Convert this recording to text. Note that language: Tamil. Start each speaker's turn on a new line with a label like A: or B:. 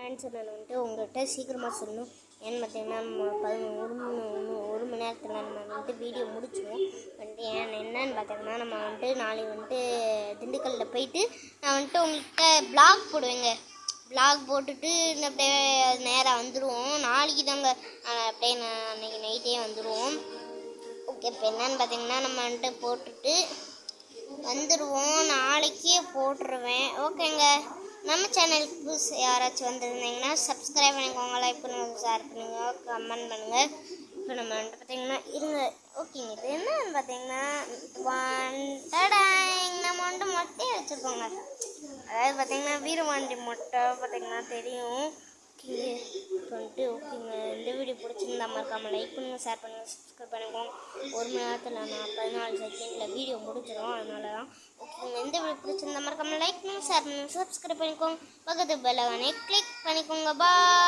A: ஆன்சர் நான் வந்துட்டு உங்கள்கிட்ட சீக்கிரமாக சொல்லணும். ஏன்னு பார்த்தீங்கன்னா நம்ம ஒரு மணி நேரத்தில் நம்ம வந்துட்டு வீடியோ முடிச்சுவோம். வந்துட்டு என்னன்னு பார்த்தீங்கன்னா நம்ம வந்துட்டு நாளைக்கு வந்துட்டு திண்டுக்கல்லில் போயிட்டு நான் வந்துட்டு உங்கள்கிட்ட ப்ளாக் போடுவேங்க. ப்ளாக் போட்டுட்டு அப்படியே நேராக வந்துடுவோம். நாளைக்கு தாங்க அப்படியே நான் அன்றைக்கி நைட்டே வந்துடுவோம். ஓகே, இப்போ என்னன்னு பார்த்தீங்கன்னா நம்ம வந்துட்டு போட்டுட்டு வந்துடுவோம். நாளைக்கே போட்டுருவேன். ஓகேங்க, நம்ம சேனலுக்கு புதுசு யாராச்சும் வந்துருந்தீங்கன்னா சப்ஸ்கிரைப் பண்ணிக்கோங்க, லைக் பண்ணுங்கள், ஷேர் பண்ணுங்கள், கமெண்ட் பண்ணுங்கள். இப்போ நம்ம வந்துட்டு பார்த்தீங்கன்னா இருங்க. ஓகேங்க, இது என்னன்னு பார்த்தீங்கன்னா நம்ம வந்துட்டு மொட்டையை வச்சுருக்கோங்க. அதாவது பார்த்தீங்கன்னா வீரவாண்டி மொட்டை பார்த்தீங்கன்னா தெரியும். ஓகேங்க, இப்போ வந்துட்டு ஓகேங்க, இந்த வீடியோ பிடிச்சிருந்தா மறக்காமல் லைக் பண்ணுங்கள், ஷேர் பண்ணுங்கள், சப்ஸ்கிரைப் பண்ணிக்கோங்க. ஒரு மணி நேரத்தில் நான் 14 செகண்டில் வீடியோ முடிச்சிடும். அதனால தான் ஓகேங்க, இந்த வீடியோ பிடிச்சிருந்தா மறக்காமல் லைக் பண்ணுங்கள், ஷேர் பண்ணுங்கள், சப்ஸ்கிரைப் பண்ணிக்கோங்க. பக்கத்து பெல் ஐகானை கிளிக் பண்ணிக்கோங்க. பாய்.